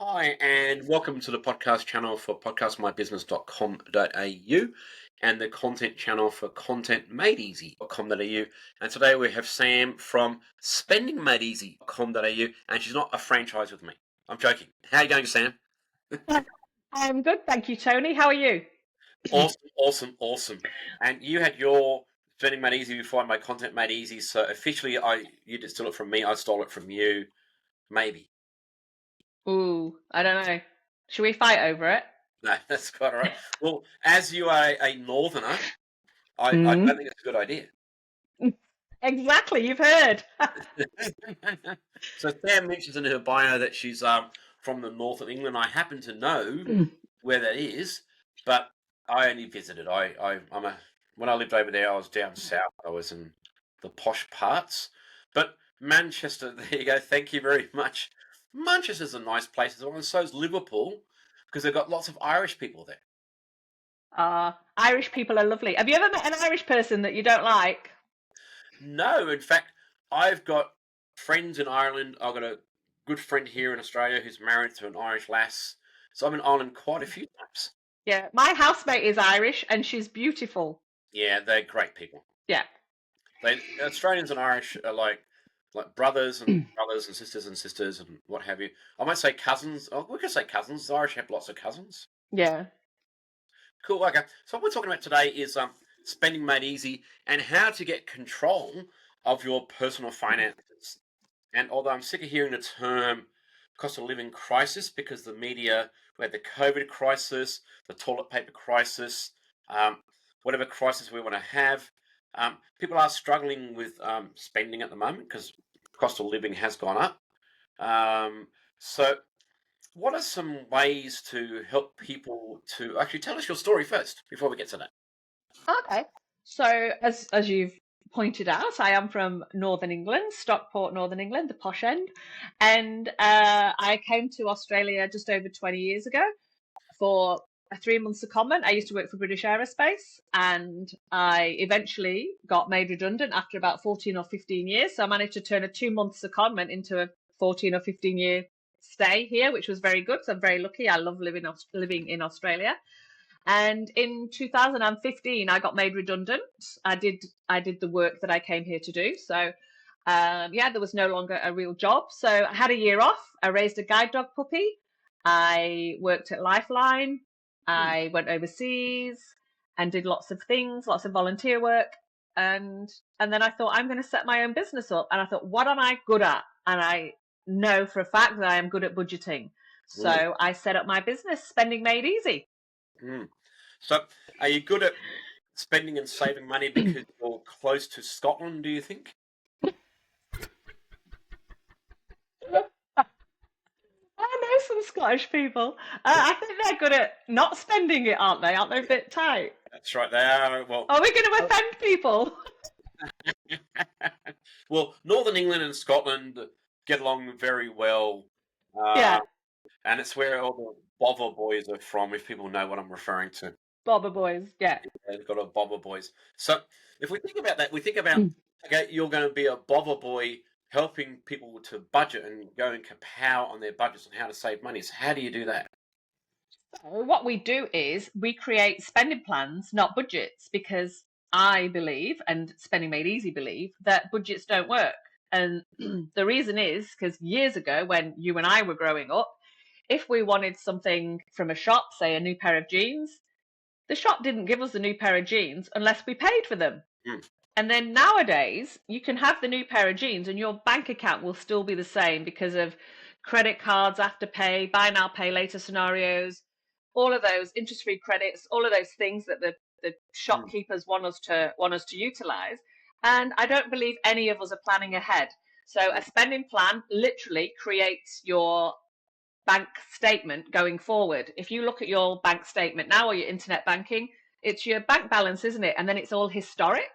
Hi, and welcome to the podcast channel for podcastmybusiness.com.au and the content channel for contentmadeeasy.com.au. And today we have Sam from spendingmadeeasy.com.au, and she's not a franchise with me. I'm joking. How are you going, Sam? I'm good, thank you, Tony. How are you? Awesome, awesome, awesome. And you had your Spending Made Easy before I made Content Made Easy, so officially you did steal it from me, I stole it from you, maybe. Ooh, I don't know. Should we fight over it? No, that's quite all right. Well, as you are a northerner, I Mm. don't think it's a good idea. Exactly, you've heard. So Sam mentions in her bio that she's from the north of England. I happen to know where that is, but I only visited. I'm a when I lived over there, I was down south. I was in the posh parts, but Manchester. There you go. Thank you very much. Manchester's a nice place as well, and so is Liverpool because they've got lots of Irish people there. Irish people are lovely. Have you ever met an Irish person that you don't like? No, in fact, I've got friends in Ireland. I've got a good friend here in Australia who's married to an Irish lass. So I'm in Ireland quite a few times. Yeah, my housemate is Irish and she's beautiful. Yeah, they're great people. Yeah. Australians and Irish are like brothers and sisters and what have you. I might say cousins. Oh, we could say cousins. The Irish have lots of cousins. Yeah. Cool. Okay. So what we're talking about today is spending made easy and how to get control of your personal finances. And although I'm sick of hearing the term cost of living crisis because the media, we had the COVID crisis, the toilet paper crisis, um, whatever crisis we want to have, people are struggling with spending at the moment because cost of living has gone up. So, what are some ways to help people to actually tell us your story first before we get to that? Okay. So as you've pointed out, I am from Northern England, Stockport, Northern England, the posh end, and I came to Australia just over 20 years ago for a 3 month secondment. I used to work for British Aerospace and I eventually got made redundant after about 14 or 15 years. So I managed to turn a 2 month secondment into a 14 or 15 year stay here, which was very good. So I'm very lucky. I love living in Australia. And in 2015, I got made redundant. I did the work that I came here to do. So yeah, there was no longer a real job. So I had a year off. I raised a guide dog puppy. I worked at Lifeline. Hmm. I went overseas and did lots of things, lots of volunteer work. And then I thought I'm going to set my own business up. And I thought, what am I good at? And I know for a fact that I am good at budgeting. Mm, So I set up my business, Spending Made Easy. mm. So, are you good at spending and saving money because you're close to Scotland, do you think? I know some Scottish people. I think they're good at not spending it, aren't they? Aren't they a bit tight? That's right, they are. Well, Are we going to offend people? well, Northern England and Scotland get along very well, uh, Yeah, and it's where all the bother boys are from, if people know what I'm referring to. Bobber boys. Yeah. They've got a bother boys. So, if we think about that, we think about, okay, you're going to be a bother boy helping people to budget and go and kapow on their budgets and how to save money. So, how do you do that? So what we do is we create spending plans, not budgets, because I believe, and Spending Made Easy believe, that budgets don't work. And the reason is because years ago, when you and I were growing up, if we wanted something from a shop, say a new pair of jeans, the shop didn't give us the new pair of jeans unless we paid for them. Mm, And then nowadays, you can have the new pair of jeans and your bank account will still be the same because of credit cards, afterpay, buy now, pay later scenarios, all of those interest-free credits, all of those things that the mm, shopkeepers want us to utilize. And I don't believe any of us are planning ahead. So a spending plan literally creates your bank statement going forward. If you look at your bank statement now or your internet banking, it's your bank balance, isn't it? And then it's all historic.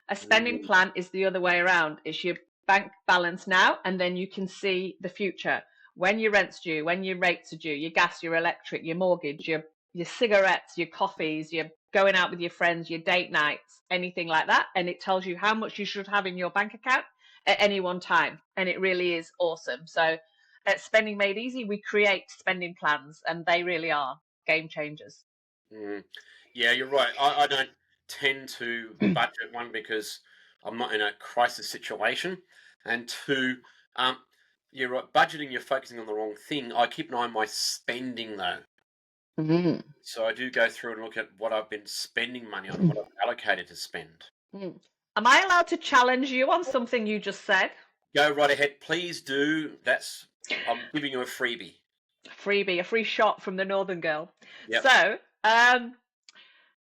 A spending mm, plan is the other way around. It's your bank balance now, and then you can see the future. When your rent's due, when your rates are due, your gas, your electric, your mortgage, your cigarettes, your coffees, your going out with your friends, your date nights, anything like that. And it tells you how much you should have in your bank account at any one time. And it really is awesome. So at Spending Made Easy, we create spending plans, and they really are game changers. Mm. Yeah, you're right. I don't tend to budget, one, because I'm not in a crisis situation, and two, um, you're right. Budgeting, you're focusing on the wrong thing. I keep an eye on my spending though, Mm. so I do go through and look at what I've been spending money on and what I've allocated to spend. Mm. Am I allowed to challenge you on something you just said? Go right ahead, please do. I'm giving you a freebie. Freebie, a free shot from the Northern Girl. Yep. So,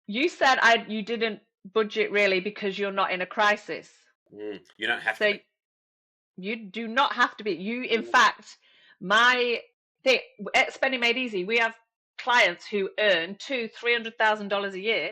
you said you didn't budget really because you're not in a crisis. You don't have to So be. you do not have to be. You, in fact, my thing at Spending Made Easy, we have clients who earn $200,000-300,000 a year,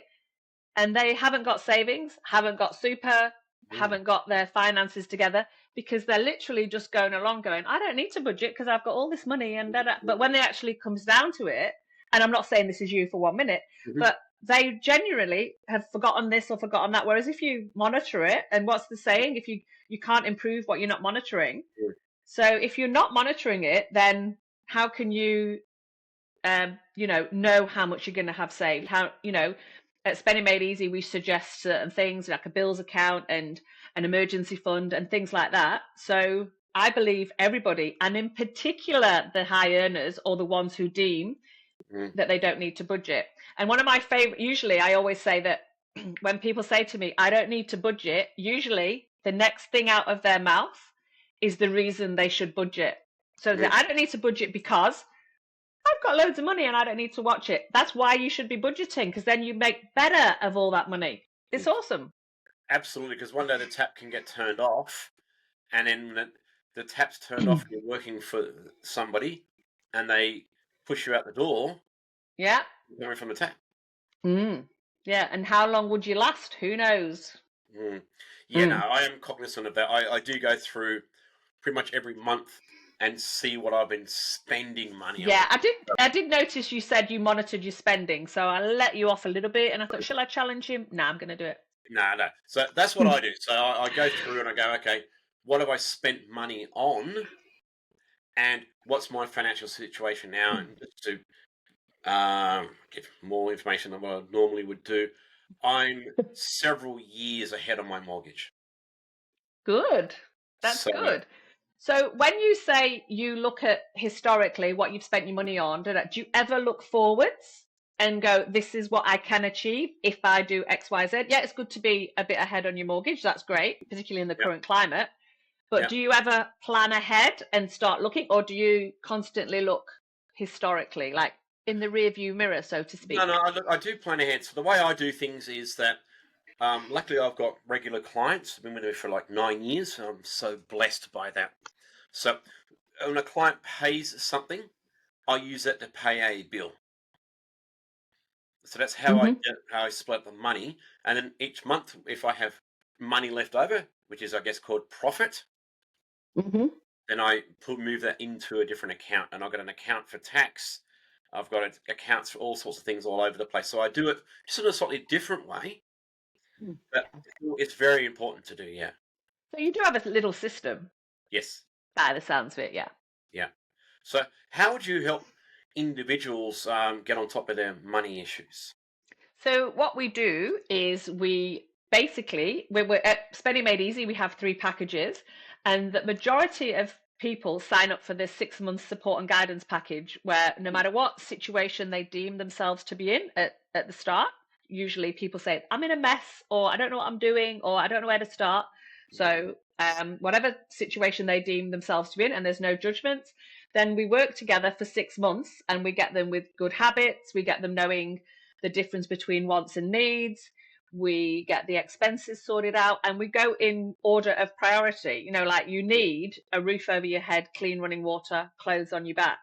and they haven't got savings, haven't got super, Mm, haven't got their finances together, because they're literally just going along going, I don't need to budget because I've got all this money and da, da. But when it actually comes down to it, and I'm not saying this is you for 1 minute, mhm, but they genuinely have forgotten this or forgotten that. Whereas if you monitor it, and what's the saying? If you can't improve what you're not monitoring. mm, So if you're not monitoring it, then how can you know how much you're going to have saved? How, at Spending Made Easy, we suggest certain things like a bills account and an emergency fund and things like that. So I believe everybody, and in particular the high earners or the ones who deem mm, that they don't need to budget. And one of my favorite, usually I always say that when people say to me, I don't need to budget, usually the next thing out of their mouth is the reason they should budget. So mm. that I don't need to budget because I've got loads of money and I don't need to watch it. That's why you should be budgeting, because then you make better of all that money. It's awesome. Absolutely, because one day the tap can get turned off, and then the tap's turned off, and you're working for somebody, and they push you out the door, Yeah. coming from the tap. Mm. Yeah. And how long would you last? Who knows? Mm. Yeah, no, Mm. I am cognizant of that. I do go through pretty much every month and see what I've been spending money on. Yeah, I did notice you said you monitored your spending, so I let you off a little bit, and I thought, shall I challenge him? Nah, I'm going to do it. No, no. So that's what I do. So I go through and I go, okay, what have I spent money on, and what's my financial situation now? And just to give more information than what I normally would do, I'm several years ahead of my mortgage. Good. That's So good. So when you say you look at historically what you've spent your money on, do you ever look forwards and go, this is what I can achieve if I do X, Y, Z? Yeah, it's good to be a bit ahead on your mortgage. That's great, particularly in the yeah, current climate. But yeah. do you ever plan ahead and start looking, or do you constantly look historically, like in the rear view mirror, so to No, speak? no, I do plan ahead. So the way I do things is that, luckily I've got regular clients. I've been with them for like 9 years. So I'm so blessed by that. So when a client pays something, I use that to pay a bill. So that's Mm-hmm. how I split the money. And then each month, if I have money left over, which is I guess called profit, Mm-hmm. then I move that into a different account. And I've got an account for tax. I've got accounts for all sorts of things all over the place. So I do it just in a slightly different way, but it's very important to do. Yeah. So you do have a little system Yes. by the sounds of it, yeah. Yeah. So how would you help individuals get on top of their money issues? So what we do is we basically we're at Spending Made Easy. We have 3 packages, and the majority of people sign up for this 6 month support and guidance package, where no matter what situation they deem themselves to be in at the start, usually people say, I'm in a mess, or I don't know what I'm doing, or I don't know where to start. So whatever situation they deem themselves to be in, and there's no judgment, then we work together for 6 months and we get them with good habits. We get them knowing the difference between wants and needs. We get the expenses sorted out, and we go in order of priority. Like you need a roof over your head, clean running water, clothes on your back.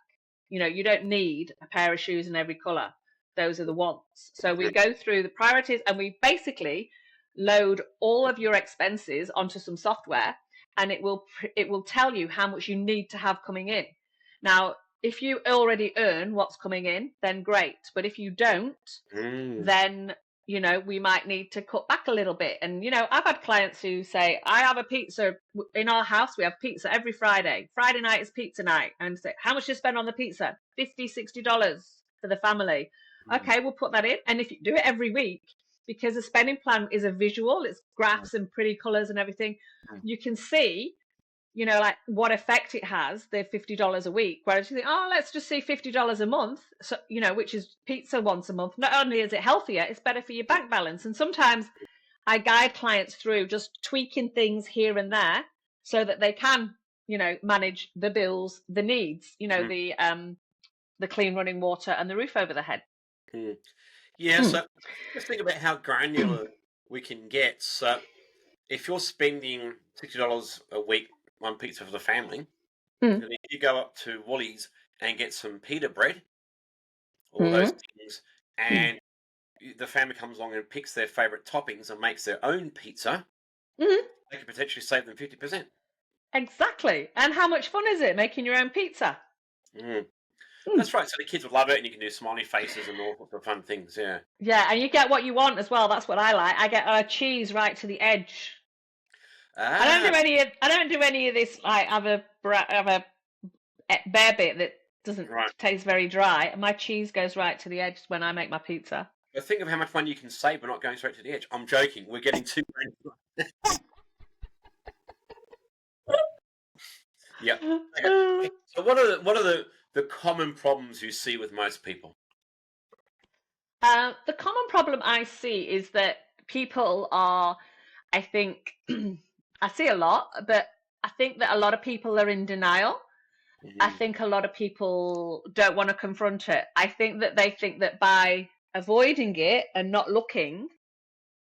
You don't need a pair of shoes in every color. Those are the wants. So we go through the priorities, and we basically load all of your expenses onto some software, and it will tell you how much you need to have coming in. Now, if you already earn what's coming in, then great. But if you don't, Mm. then we might need to cut back a little bit. And, I've had clients who say, I have a pizza in our house. We have pizza every Friday. Friday night is pizza night. And say, how much do you spend on the pizza? $50, $60 for the family. Mm, Okay, we'll put that in. And if you do it every week, because a spending plan is a visual, it's mm, graphs and pretty colors and everything, mm, you can see like what effect it has, the $50 a week. Whereas you think, oh, let's just see $50 a month, so which is pizza once a month. Not only is it healthier, it's better for your bank balance. And sometimes I guide clients through just tweaking things here and there so that they can, manage the bills, the needs, mm, the clean running water and the roof over the head. mm. Yeah, Mm, so let's think about how granular we can get. So if you're spending $60 a week on pizza for the family, mm, and if you go up to Woolies and get some pita bread, all those mm, things, mm, and the family comes along and picks their favorite toppings and makes their own pizza, mm. they could potentially save them 50%. Exactly. And how much fun is it making your own pizza? Mm. Mm. That's right. So the kids would love it, and you can do smiley faces and all sorts of fun things. Yeah. Yeah, and you get what you want as well. That's what I like. I get cheese right to the edge. I don't Ah, do any of this. Like have a bare bit that doesn't right. taste very dry. My cheese goes right to the edge when I make my pizza. But think of how much money you can save by not going straight to the edge. I'm joking. We're getting too granular. Yeah. Okay. So what are the common problems you see with most people? The common problem I see is that people are, I think, I see a lot, but I think that a lot of people are in denial. I Mm, think a lot of people don't want to confront it. I think that they think that by avoiding it and not looking,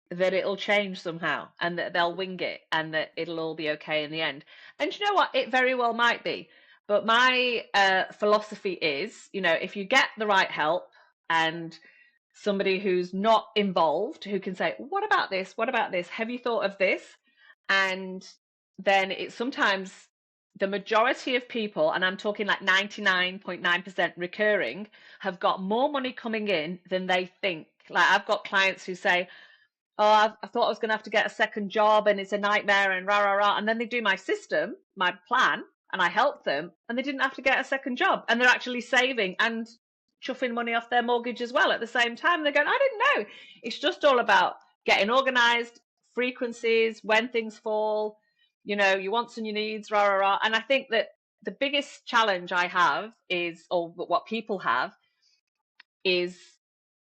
that it'll change somehow and that they'll wing it and that it'll all be okay in the end. And you know what? It very well might be. But my philosophy is, if you get the right help and somebody who's not involved, who can say, what about this? What about this? Have you thought of this? And then it's sometimes the majority of people, and I'm talking like 99.9% recurring, have got more money coming in than they think. Like I've got clients who say, oh, I thought I was going to have to get a second job and it's a nightmare and rah, rah, rah. And then they do my system, my plan, and I help them and they didn't have to get a second job. And they're actually saving and chuffing money off their mortgage as well at the same time. They're going, I didn't know. It's just all about getting organized, frequencies, when things fall, your wants and your needs, rah, rah, rah. And I think that the biggest challenge I have is, or what people have, is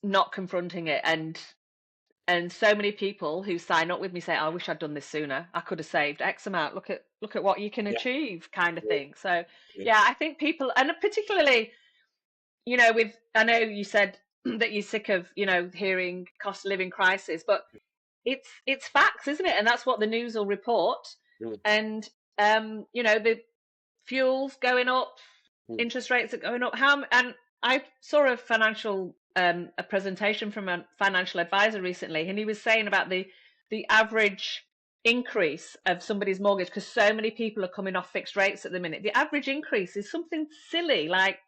not confronting it. And so many people who sign up with me say, oh, I wish I'd done this sooner. I could have saved X amount. Look at what you can yeah. achieve, kind of Yeah. thing. So Yeah. yeah, I think people, and particularly, with, I know you said that you're sick of, hearing cost of living crisis, but it's facts, isn't it? And that's what the news will report. Mm, And the fuel's going up, mm, interest rates are going up. And I saw a presentation from a financial advisor recently, and he was saying about the average increase of somebody's mortgage, because so many people are coming off fixed rates at the minute. The average increase is something silly like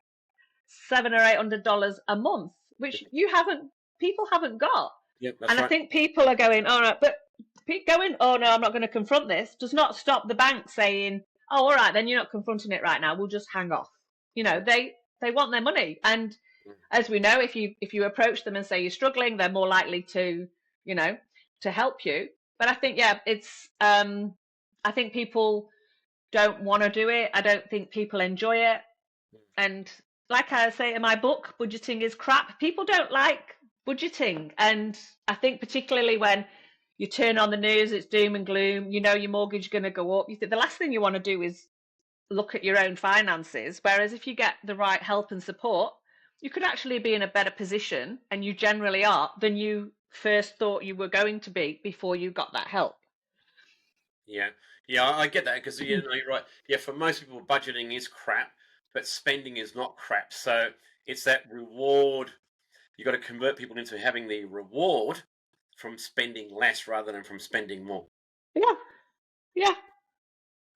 $700 or $800 a month, which people haven't got. yeah, that's And I right. think people are going, all right, but going, oh no, I'm not going to confront this, does not stop the bank saying, oh, all right, then you're not confronting it right now. We'll just hang off. Mm, They want their money, and mm, as we know, if you approach them and say you're struggling, they're more likely to, you know, to help you. But I think, yeah, I think people don't want to do it. I don't think people enjoy it. mm. And like I say in my book, budgeting is crap. People don't like budgeting. And I think particularly when you turn on the news, it's doom and gloom, your mortgage is going to go up. You think the last thing you want to do is look at your own finances. Whereas if you get the right help and support, you could actually be in a better position, and you generally are, than you first thought you were going to be before you got that help. Yeah, yeah, I get that because you're right. Yeah, for most people, budgeting is crap, but spending is not crap. So it's that reward. You got to convert people into having the reward from spending less rather than from spending more. Yeah, yeah,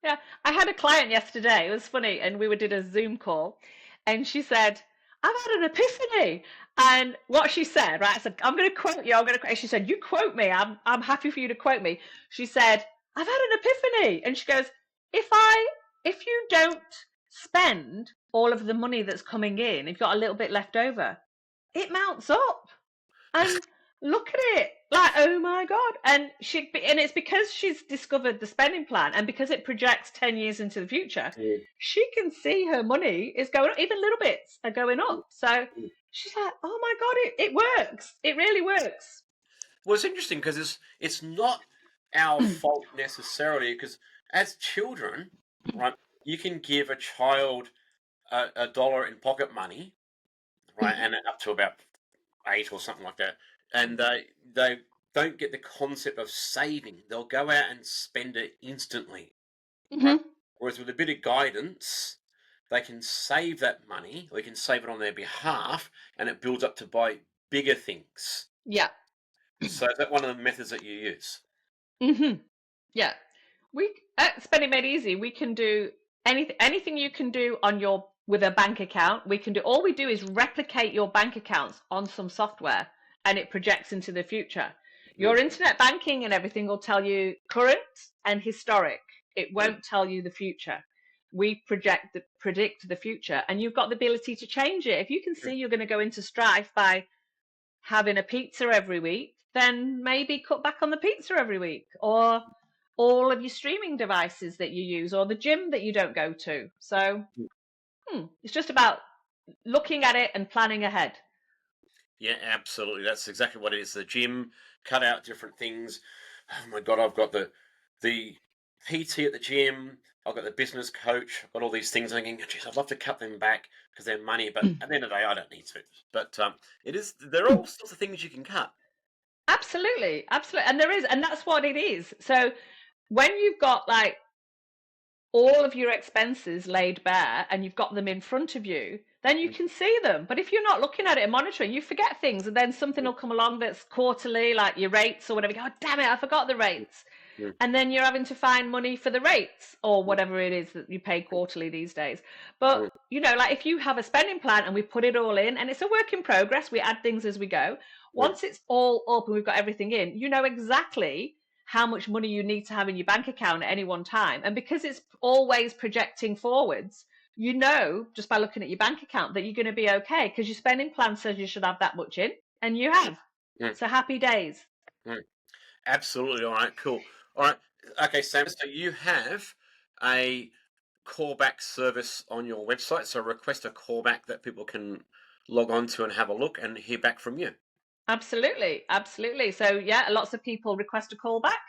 yeah. I had a client yesterday. It was funny, and we did a Zoom call, and she said, I've had an epiphany. And what she said, right? So I'm going to quote you. She said, "You quote me. I'm happy for you to quote me." She said, "I've had an epiphany," and she goes, if you don't spend all of the money that's coming in, if you've got a little bit left over, it mounts up." And look at it, like, oh my god. And it's because she's discovered the spending plan, and because it projects 10 years into the future, Mm, she can see her money is going up, even little bits are going mm, up. So mm. she's like, oh my god, it works, it really works. Well, it's interesting because it's not our fault necessarily, because as children, right, you can give a child a dollar in pocket money, right, and up to about 8 or something like that, and they don't get the concept of saving. They'll go out and spend it instantly, right? Mm-hmm. Whereas with a bit of guidance, they can save that money, or you can save it on their behalf, and it builds up to buy bigger things. Yeah. So is that one of the methods that you use? Mm-hmm. Yeah. We at Spending Made Easy, we can do anything you can do on your with a bank account. We can do all we do is replicate your bank accounts on some software, and it projects into the future. Mm, Your internet banking and everything will tell you current and historic. It mm, won't tell you the future. We predict the future, and you've got the ability to change it. If you can mm, see you're going to go into strife by having a pizza every week, then maybe cut back on the pizza every week, or all of your streaming devices that you use, or the gym that you don't go to. So mm. it's just about looking at it and planning ahead. Yeah, absolutely. That's exactly what it is. The gym, cut out different things. Oh my god, I've got the PT at the gym. I've got the business coach. I've got all these things. I'm thinking, geez, I'd love to cut them back because they're money, but at the end of the day, I don't need to. But it is. There are all sorts of things you can cut. Absolutely, absolutely. And there is, and that's what it is. So when you've got like all of your expenses laid bare and you've got them in front of you, then you Mm, can see them. But if you're not looking at it and monitoring, you forget things, and then something mm, will come along that's quarterly, like your rates or whatever. You go, oh, damn it, I forgot the mm, rates. mm, And then you're having to find money for the rates or mm, whatever it is that you pay quarterly these days. mm, But, like if you have a spending plan and we put it all in, and it's a work in progress, we add things as we go. mm, Once it's all up and we've got everything in, you know exactly how much money you need to have in your bank account at any one time. And because it's always projecting forwards, you know just by looking at your bank account that you're going to be okay, because your spending plan says you should have that much in, and you have. mm, So happy days. mm. Absolutely. All right. Cool. All right. Okay, Sam. So you have a callback service on your website. So request a callback that people can log on to and have a look and hear back from you. Absolutely, absolutely. So yeah, lots of people request a call back,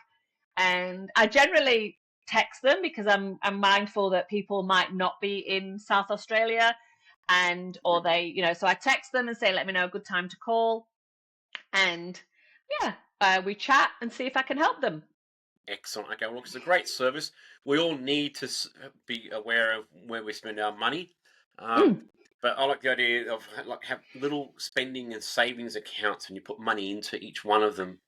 and I generally text them because I'm mindful that people might not be in South Australia, and or Mm, they, so I text them and say, let me know a good time to call, and yeah, we chat and see if I can help them. excellent. Okay. Well, look, it's a great service. We all need to be aware of where we spend our money. Um, Mm, but I like the idea of like have little spending and savings accounts, and you put money into each one of them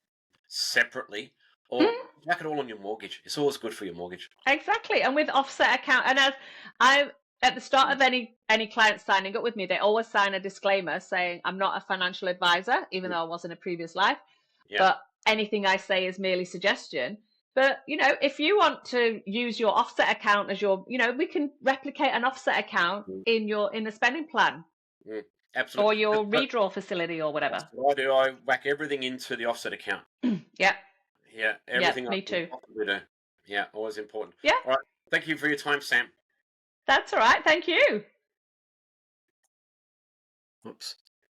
separately, or mm. whack it all on your mortgage. It's always good for your mortgage. Exactly, and with offset account, and as I at the start Mm, of any client signing up with me, they always sign a disclaimer saying I'm not a financial advisor, even mm. though I was in a previous life. Yeah. But anything I say is merely suggestion. But if you want to use your offset account as your, we can replicate an offset account Mm, in the spending plan mm. or Absolutely. your redraw facility or That's whatever. what I do. I whack everything into the offset account. Yeah, Yeah, yeah, everything I me can too. possibly do. Yeah, always important. Yeah, All right. Thank you for your time, Sam. that's all right. Thank you. Oops.